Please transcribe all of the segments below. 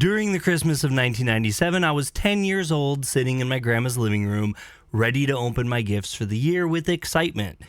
During the Christmas of 1997, I was 10 years old, sitting in my grandma's living room, ready to open my gifts for the year with excitement.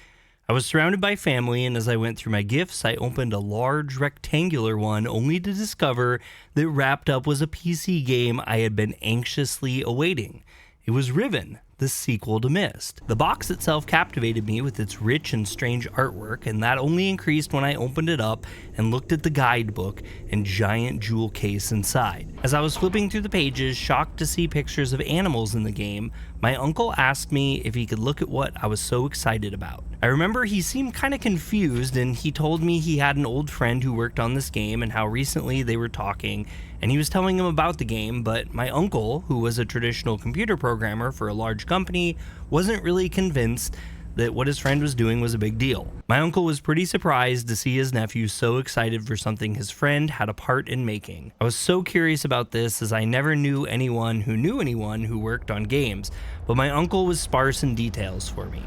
I was surrounded by family, and as I went through my gifts, I opened a large rectangular one, only to discover that wrapped up was a PC game I had been anxiously awaiting. It was Riven, the sequel to Myst. The box itself captivated me with its rich and strange artwork, and that only increased when I opened it up and looked at the guidebook and giant jewel case inside. As I was flipping through the pages, shocked to see pictures of animals in the game, my uncle asked me if he could look at what I was so excited about. I remember he seemed kind of confused, and he told me he had an old friend who worked on this game and how recently they were talking, and he was telling him about the game, but my uncle, who was a traditional computer programmer for a large company, wasn't really convinced that what his friend was doing was a big deal. My uncle was pretty surprised to see his nephew so excited for something his friend had a part in making. I was so curious about this, as I never knew anyone who worked on games, but my uncle was sparse in details for me.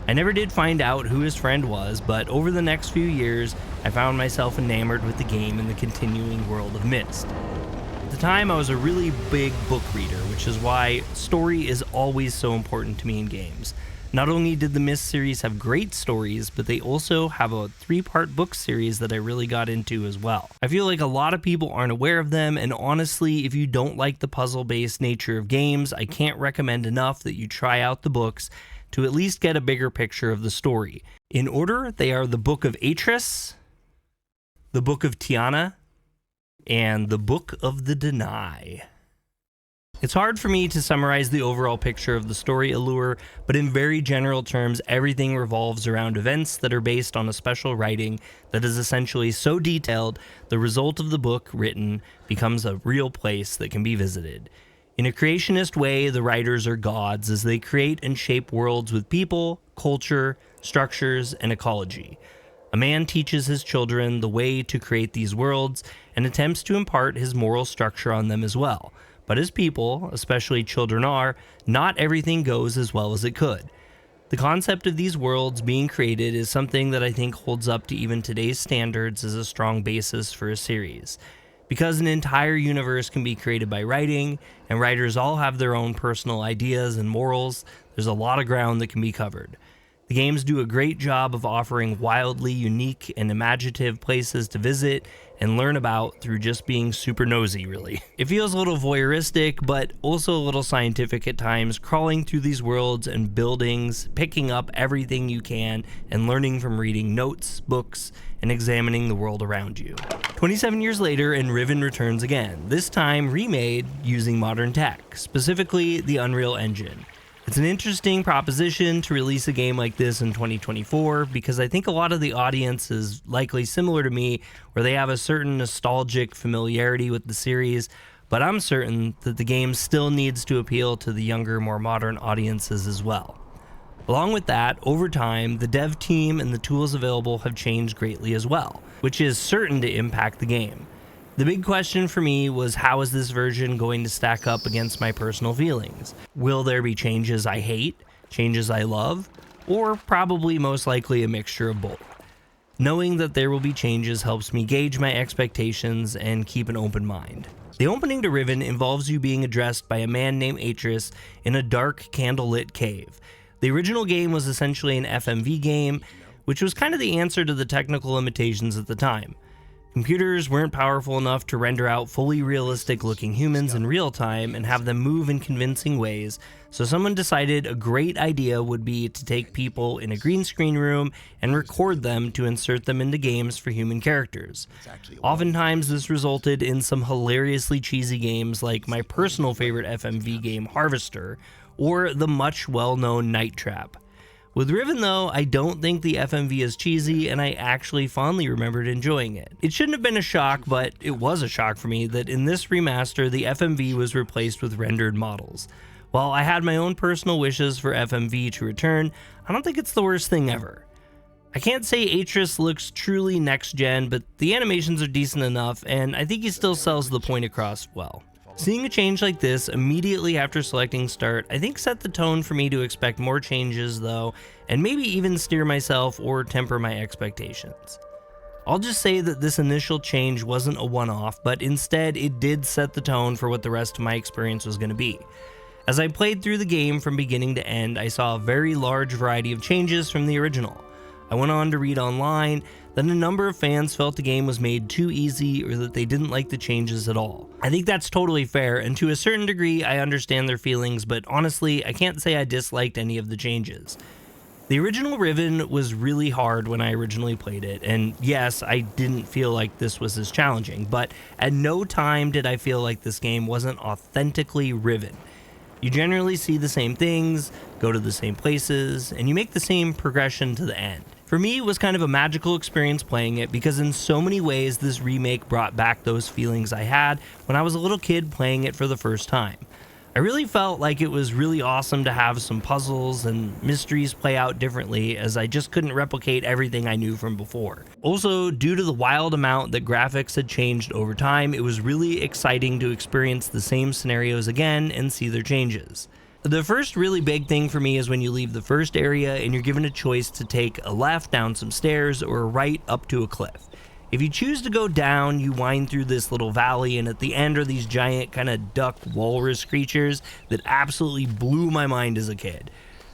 I never did find out who his friend was, but over the next few years, I found myself enamored with the game and the continuing world of Myst. At the time, I was a really big book reader, which is why story is always so important to me in games. Not only did the Myst series have great stories, but they also have a 3-part book series that I really got into as well. I feel like a lot of people aren't aware of them, and honestly, if you don't like the puzzle-based nature of games, I can't recommend enough that you try out the books to at least get a bigger picture of the story. In order, they are the Book of Atris, the Book of Tiana, and the Book of the Deny. It's hard for me to summarize the overall picture of the story allure, but in very general terms, everything revolves around events that are based on a special writing that is essentially so detailed, the result of the book written becomes a real place that can be visited. In a creationist way, the writers are gods as they create and shape worlds with people, culture, structures, and ecology. A man teaches his children the way to create these worlds and attempts to impart his moral structure on them as well. But as people, especially children are, not everything goes as well as it could. The concept of these worlds being created is something that I think holds up to even today's standards as a strong basis for a series. Because an entire universe can be created by writing, and writers all have their own personal ideas and morals, there's a lot of ground that can be covered. The games do a great job of offering wildly unique and imaginative places to visit and learn about through just being super nosy, really. It feels a little voyeuristic, but also a little scientific at times, crawling through these worlds and buildings, picking up everything you can, and learning from reading notes, books, and examining the world around you. 27 years later, and Riven returns again, this time remade using modern tech, specifically the Unreal Engine. It's an interesting proposition to release a game like this in 2024 because I think a lot of the audience is likely similar to me, where they have a certain nostalgic familiarity with the series, but I'm certain that the game still needs to appeal to the younger, more modern audiences as well. Along with that, over time, the dev team and the tools available have changed greatly as well, which is certain to impact the game. The big question for me was, how is this version going to stack up against my personal feelings? Will there be changes I hate, changes I love, or probably most likely a mixture of both? Knowing that there will be changes helps me gauge my expectations and keep an open mind. The opening to Riven involves you being addressed by a man named Atris in a dark, candlelit cave. The original game was essentially an FMV game, which was kind of the answer to the technical limitations at the time. Computers weren't powerful enough to render out fully realistic looking humans in real time and have them move in convincing ways, so someone decided a great idea would be to take people in a green screen room and record them to insert them into games for human characters. Oftentimes this resulted in some hilariously cheesy games like my personal favorite FMV game Harvester, or the much well-known Night Trap. With Riven though, I don't think the FMV is cheesy, and I actually fondly remembered enjoying it. It shouldn't have been a shock, but it was a shock for me that in this remaster, the FMV was replaced with rendered models. While I had my own personal wishes for FMV to return, I don't think it's the worst thing ever. I can't say Atris looks truly next-gen, but the animations are decent enough, and I think he still sells the point across well. Seeing a change like this immediately after selecting start, I think set the tone for me to expect more changes though, and maybe even steer myself or temper my expectations. I'll just say that this initial change wasn't a one-off, but instead it did set the tone for what the rest of my experience was going to be. As I played through the game from beginning to end, I saw a very large variety of changes from the original. I went on to read online that a number of fans felt the game was made too easy or that they didn't like the changes at all. I think that's totally fair, and to a certain degree I understand their feelings, but honestly I can't say I disliked any of the changes. The original Riven was really hard when I originally played it, and yes, I didn't feel like this was as challenging, but at no time did I feel like this game wasn't authentically Riven. You generally see the same things, go to the same places, and you make the same progression to the end. For me, it was kind of a magical experience playing it because in so many ways this remake brought back those feelings I had when I was a little kid playing it for the first time. I really felt like it was really awesome to have some puzzles and mysteries play out differently, as I just couldn't replicate everything I knew from before. Also, due to the wild amount that graphics had changed over time, it was really exciting to experience the same scenarios again and see their changes. The first really big thing for me is when you leave the first area and you're given a choice to take a left down some stairs or a right up to a cliff. If you choose to go down, you wind through this little valley, and at the end are these giant kind of duck walrus creatures that absolutely blew my mind as a kid.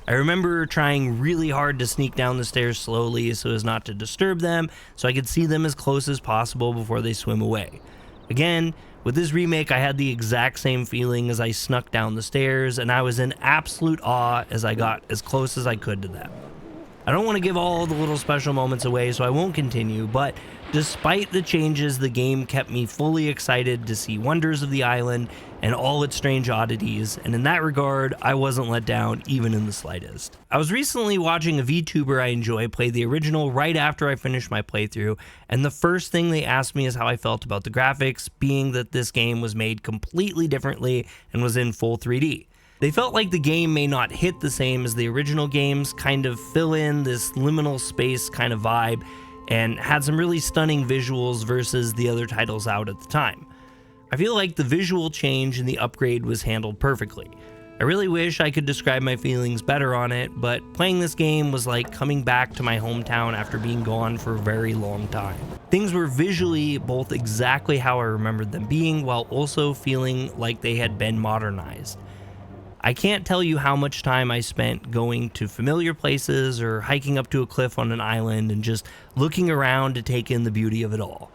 I remember trying really hard to sneak down the stairs slowly so as not to disturb them, so I could see them as close as possible before they swim away. Again, with this remake, I had the exact same feeling as I snuck down the stairs, and I was in absolute awe as I got as close as I could to them. I don't want to give all the little special moments away, so I won't continue, but despite the changes, the game kept me fully excited to see wonders of the island and all its strange oddities, and in that regard, I wasn't let down even in the slightest. I was recently watching a VTuber I enjoy play the original right after I finished my playthrough, and the first thing they asked me is how I felt about the graphics, being that this game was made completely differently and was in full 3D. They felt like the game may not hit the same as the original games, kind of fill in this liminal space kind of vibe, and had some really stunning visuals versus the other titles out at the time. I feel like the visual change and the upgrade was handled perfectly. I really wish I could describe my feelings better on it, but playing this game was like coming back to my hometown after being gone for a very long time. Things were visually both exactly how I remembered them being, while also feeling like they had been modernized. I can't tell you how much time I spent going to familiar places or hiking up to a cliff on an island and just looking around to take in the beauty of it all.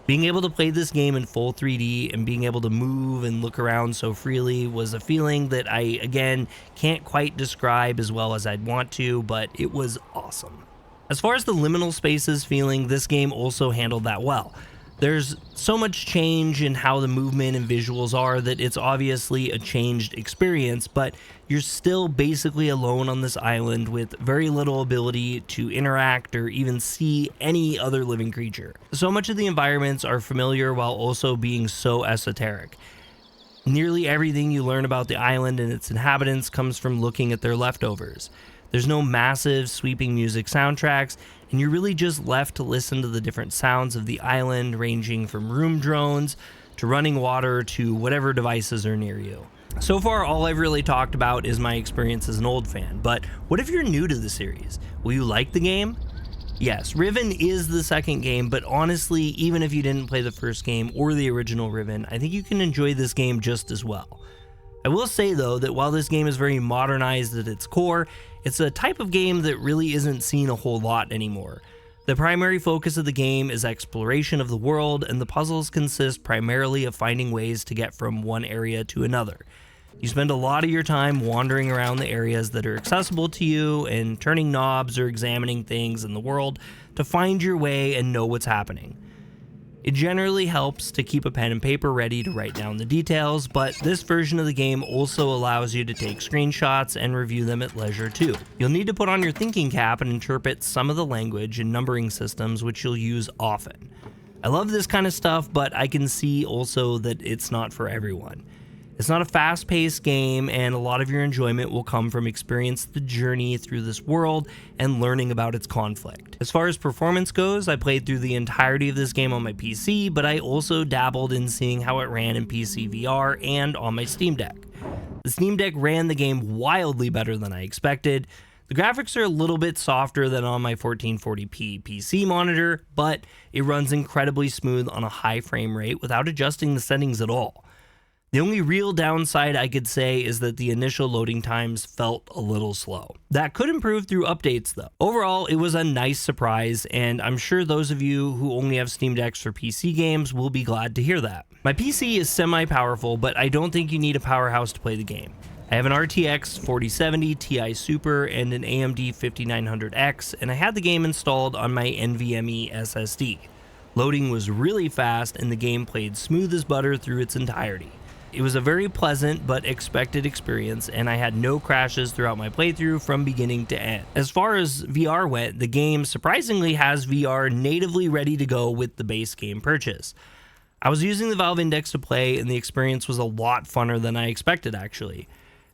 Being able to play this game in full 3D and being able to move and look around so freely was a feeling that I, again, can't quite describe as well as I'd want to, but it was awesome. As far as the liminal spaces feeling, this game also handled that well. There's so much change in how the movement and visuals are that it's obviously a changed experience, but you're still basically alone on this island with very little ability to interact or even see any other living creature. So much of the environments are familiar while also being so esoteric. Nearly everything you learn about the island and its inhabitants comes from looking at their leftovers. There's no massive sweeping music soundtracks, and you're really just left to listen to the different sounds of the island, ranging from room drones to running water to whatever devices are near you. So far, all I've really talked about is my experience as an old fan, but what if you're new to the series? Will you like the game? Yes, Riven is the second game, but honestly, even if you didn't play the first game or the original Riven, I think you can enjoy this game just as well. I will say though that while this game is very modernized at its core, it's a type of game that really isn't seen a whole lot anymore. The primary focus of the game is exploration of the world, and the puzzles consist primarily of finding ways to get from one area to another. You spend a lot of your time wandering around the areas that are accessible to you and turning knobs or examining things in the world to find your way and know what's happening. It generally helps to keep a pen and paper ready to write down the details, but this version of the game also allows you to take screenshots and review them at leisure too. You'll need to put on your thinking cap and interpret some of the language and numbering systems, which you'll use often. I love this kind of stuff, but I can see also that it's not for everyone. It's not a fast-paced game, and a lot of your enjoyment will come from experiencing the journey through this world and learning about its conflict. As far as performance goes, I played through the entirety of this game on my PC, but I also dabbled in seeing how it ran in PC VR and on my Steam Deck. The Steam Deck ran the game wildly better than I expected. The graphics are a little bit softer than on my 1440p PC monitor, but it runs incredibly smooth on a high frame rate without adjusting the settings at all. The only real downside I could say is that the initial loading times felt a little slow. That could improve through updates though. Overall, it was a nice surprise, and I'm sure those of you who only have Steam Decks for PC games will be glad to hear that. My PC is semi-powerful, but I don't think you need a powerhouse to play the game. I have an RTX 4070 Ti Super and an AMD 5900X, and I had the game installed on my NVMe SSD. Loading was really fast, and the game played smooth as butter through its entirety. It was a very pleasant but expected experience, and I had no crashes throughout my playthrough from beginning to end. As far as VR went, the game surprisingly has VR natively ready to go with the base game purchase. I was using the Valve Index to play, and the experience was a lot funner than I expected actually.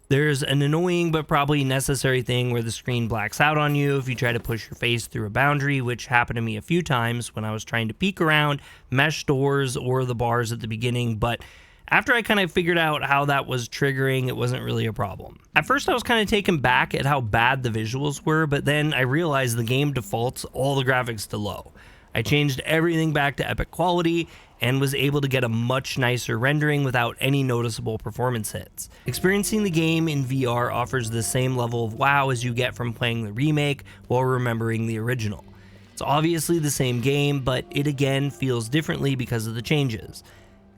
There's an annoying but probably necessary thing where the screen blacks out on you if you try to push your face through a boundary, which happened to me a few times when I was trying to peek around mesh doors or the bars at the beginning, but after I kind of figured out how that was triggering, it wasn't really a problem. At first I was kind of taken back at how bad the visuals were, but then I realized the game defaults all the graphics to low. I changed everything back to epic quality and was able to get a much nicer rendering without any noticeable performance hits. Experiencing the game in VR offers the same level of wow as you get from playing the remake while remembering the original. It's obviously the same game, but it again feels differently because of the changes.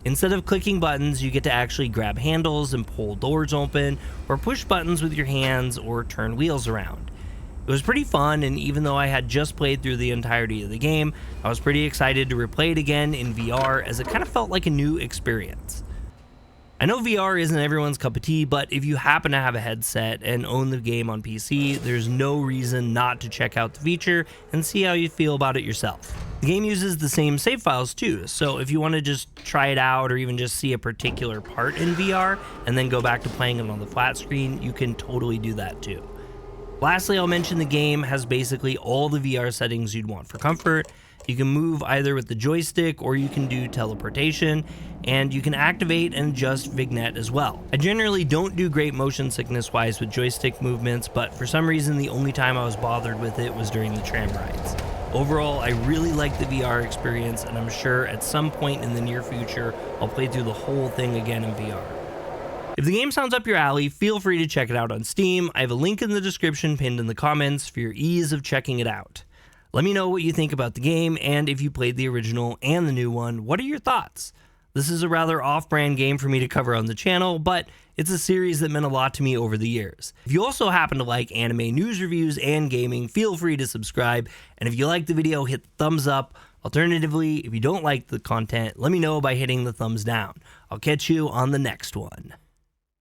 Instead of clicking buttons, you get to actually grab handles and pull doors open, or push buttons with your hands or turn wheels around. It was pretty fun, and even though I had just played through the entirety of the game, I was pretty excited to replay it again in VR as it kind of felt like a new experience. I know VR isn't everyone's cup of tea, but if you happen to have a headset and own the game on PC, there's no reason not to check out the feature and see how you feel about it yourself. The game uses the same save files too, so if you want to just try it out or even just see a particular part in VR and then go back to playing it on the flat screen, you can totally do that too. Lastly, I'll mention the game has basically all the VR settings you'd want for comfort. You can move either with the joystick or you can do teleportation, and you can activate and adjust vignette as well. I generally don't do great motion sickness wise with joystick movements, but for some reason the only time I was bothered with it was during the tram rides. Overall, I really like the VR experience, and I'm sure at some point in the near future I'll play through the whole thing again in VR. If the game sounds up your alley, feel free to check it out on Steam. I have a link in the description pinned in the comments for your ease of checking it out. Let me know what you think about the game, and if you played the original and the new one, what are your thoughts? This is a rather off-brand game for me to cover on the channel, but it's a series that meant a lot to me over the years. If you also happen to like anime news reviews and gaming, feel free to subscribe, and if you like the video, hit the thumbs up. Alternatively, if you don't like the content, let me know by hitting the thumbs down. I'll catch you on the next one.